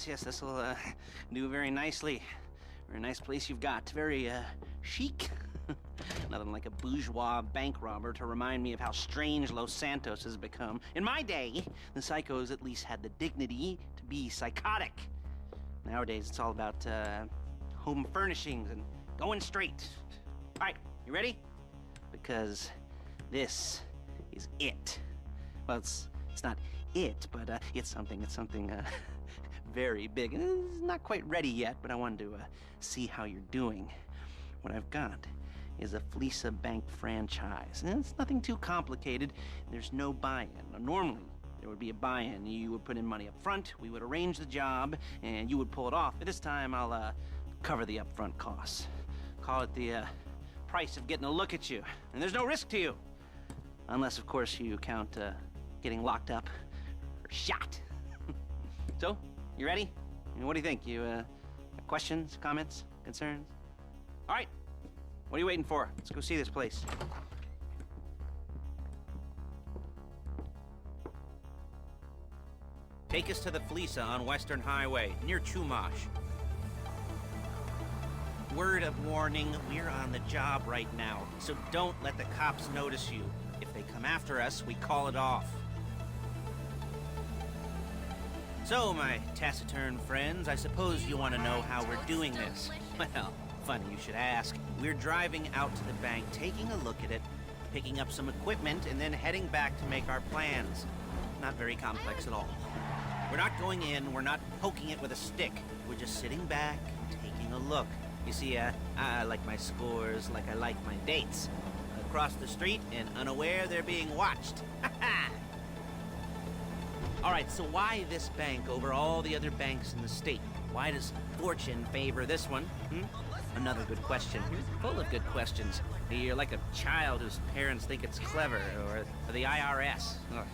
Yes, this will do very nicely. Very nice place you've got. Very chic. Nothing like a bourgeois bank robber to remind me of how strange Los Santos has become. In my day, the psychos at least had the dignity to be psychotic. Nowadays, it's all about home furnishings and going straight. All right, you ready? Because this is it. Well, it's not it, but it's something very big. It's not quite ready yet, but I wanted to see how you're doing. What I've got is a Fleece Bank franchise. And it's nothing too complicated. There's no buy-in. Now, normally, there would be a buy-in. You would put in money up front, we would arrange the job, and you would pull it off. But this time, I'll cover the upfront costs. Call it the price of getting a look at you. And there's no risk to you. Unless, of course, you count getting locked up or shot. So, you ready? What do you think? You got questions, comments, concerns? All right. What are you waiting for? Let's go see this place. Take us to the Fleece on Western Highway, near Chumash. Word of warning, we're on the job right now, so don't let the cops notice you. If they come after us, we call it off. So, my taciturn friends, I suppose you want to know how we're doing this. Well, funny you should ask. We're driving out to the bank, taking a look at it, picking up some equipment, and then heading back to make our plans. Not very complex at all. We're not going in, we're not poking it with a stick. We're just sitting back and taking a look. You see, I like my scores like I like my dates. Across the street and unaware they're being watched. All right, so why this bank over all the other banks in the state? Why does fortune favor this one? Another good question. Full of good questions. You're like a child whose parents think it's clever, or the IRS. Ugh.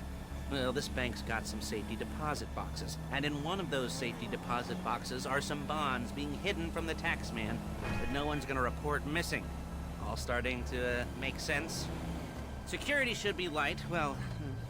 Well, this bank's got some safety deposit boxes, and in one of those safety deposit boxes are some bonds being hidden from the tax man that no one's gonna report missing. All starting to make sense? Security should be light, well,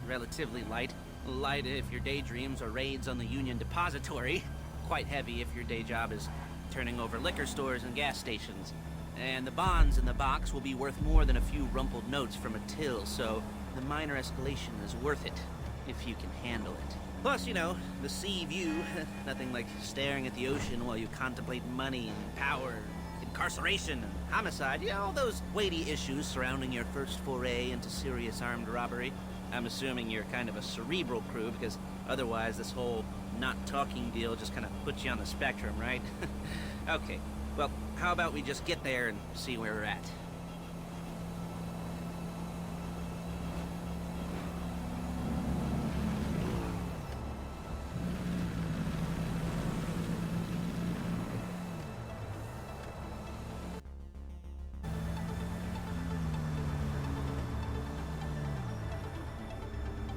relatively light. Light if your daydreams are raids on the Union Depository. Quite heavy if your day job is turning over liquor stores and gas stations. And the bonds in the box will be worth more than a few rumpled notes from a till, so the minor escalation is worth it, if you can handle it. Plus, you know, the sea view, nothing like staring at the ocean while you contemplate money and power, incarceration and homicide, you know, all those weighty issues surrounding your first foray into serious armed robbery. I'm assuming you're kind of a cerebral crew, because otherwise this whole not talking deal just kind of puts you on the spectrum, right? Okay, well, how about we just get there and see where we're at?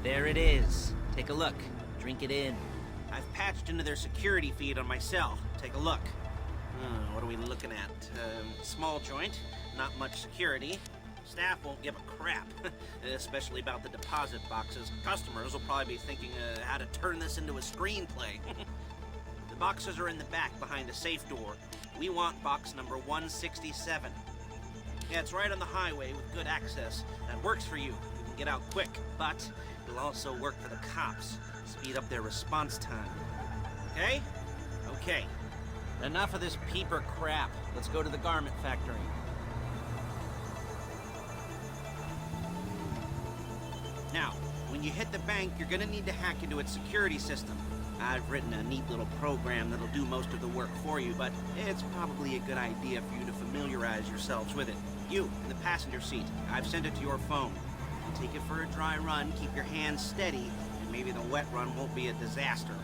There it is. Take a look. Drink it in. I've patched into their security feed on my cell. Take a look. What are we looking at? Small joint, not much security. Staff won't give a crap, especially about the deposit boxes. Customers will probably be thinking how to turn this into a screenplay. The boxes are in the back behind a safe door. We want box number 167. Yeah, it's right on the highway with good access. That works for you. You can get out quick, but it'll also work for the cops. Speed up their response time. Okay? Okay. Enough of this peeper crap. Let's go to the garment factory. Now, when you hit the bank, you're gonna need to hack into its security system. I've written a neat little program that'll do most of the work for you, but it's probably a good idea for you to familiarize yourselves with it. You, in the passenger seat, I've sent it to your phone. Take it for a dry run, keep your hands steady, and maybe the wet run won't be a disaster.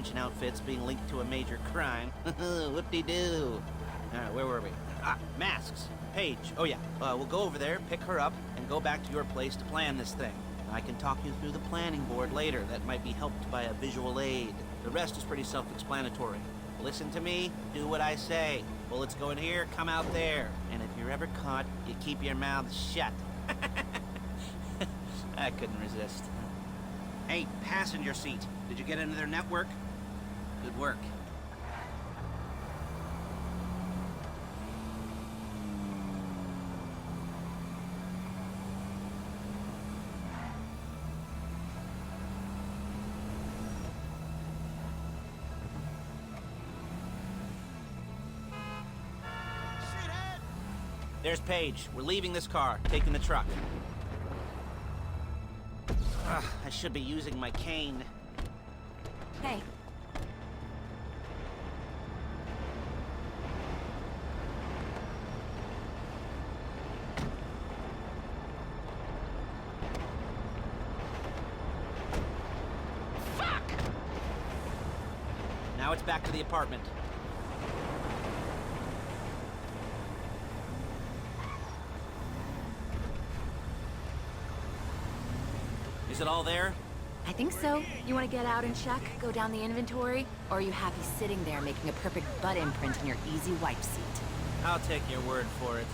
attention outfits being linked to a major crime. Whoop-de-doo. Where were we? Masks. Paige. Oh yeah, we'll go over there, pick her up, and go back to your place to plan this thing. I can talk you through the planning board later. That might be helped by a visual aid. The rest is pretty self-explanatory. Listen to me, do what I say. Bullets go in here, come out there. And if you're ever caught, you keep your mouth shut. I couldn't resist. Hey, passenger seat. Did you get into their network? Good work. There's Paige. We're leaving this car, taking the truck. I should be using my cane. Hey. Fuck! Now it's back to the apartment. Is it all there? I think so. You want to get out and check? Go down the inventory? Or are you happy sitting there making a perfect butt imprint in your easy wipe seat? I'll take your word for it.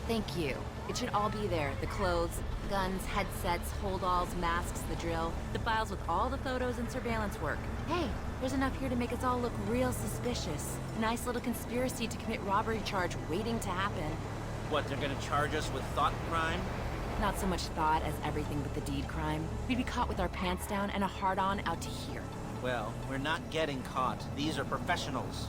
Thank you. It should all be there. The clothes, guns, headsets, holdalls, masks, the drill. The files with all the photos and surveillance work. Hey, there's enough here to make us all look real suspicious. Nice little conspiracy to commit robbery charge waiting to happen. What, they're gonna charge us with thought crime? Not so much thought as everything but the deed crime. We'd be caught with our pants down and a hard-on out to here. Well, we're not getting caught. These are professionals.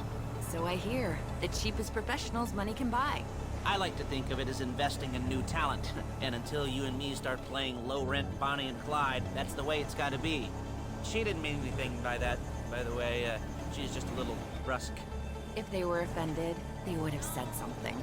So I hear. The cheapest professionals money can buy. I like to think of it as investing in new talent. And until you and me start playing low-rent Bonnie and Clyde, that's the way it's gotta be. She didn't mean anything by that, by the way. She's just a little brusque. If they were offended, they would have said something.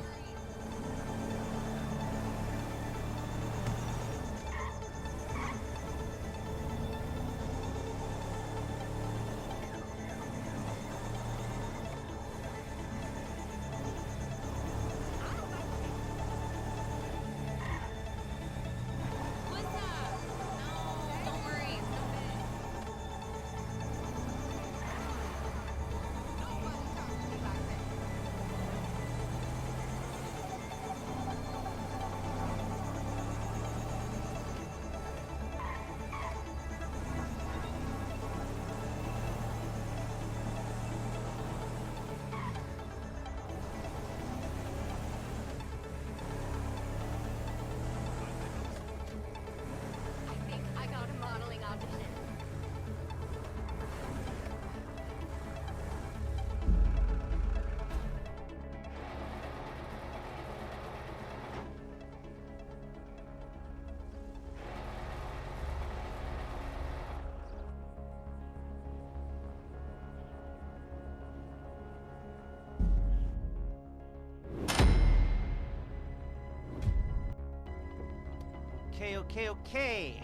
Okay.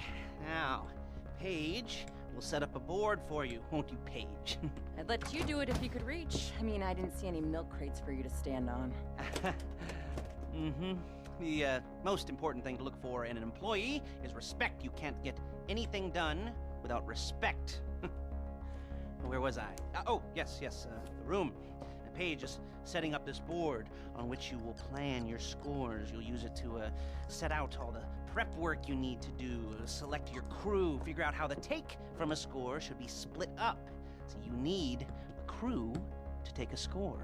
Now, Paige, we'll set up a board for you, won't you, Paige? I'd let you do it if you could reach. I mean, I didn't see any milk crates for you to stand on. The most important thing to look for in an employee is respect. You can't get anything done without respect. Where was I? Yes, the room. Paige is setting up this board on which you will plan your scores. You'll use it to set out all the prep work you need to do, select your crew, figure out how the take from a score should be split up. So you need a crew to take a score.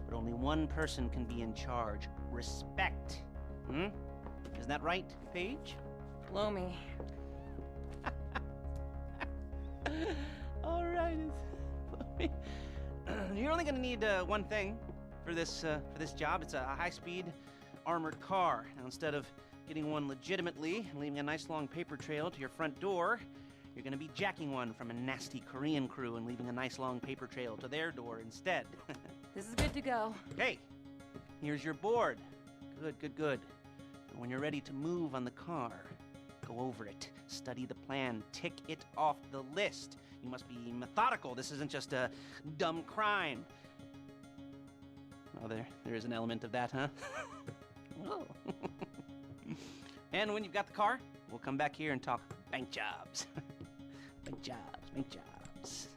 But only one person can be in charge. Respect. Isn't that right, Paige? Blow me. All right. You're only gonna need one thing for this job. It's a high-speed armored car. Now, instead of getting one legitimately and leaving a nice long paper trail to your front door, you're gonna be jacking one from a nasty Korean crew and leaving a nice long paper trail to their door instead. This is good to go. Hey, here's your board. Good. And when you're ready to move on the car, go over it, study the plan, tick it off the list. You must be methodical. This isn't just a dumb crime. Oh, there is an element of that, huh? Oh. And when you've got the car, we'll come back here and talk bank jobs. Bank jobs, bank jobs.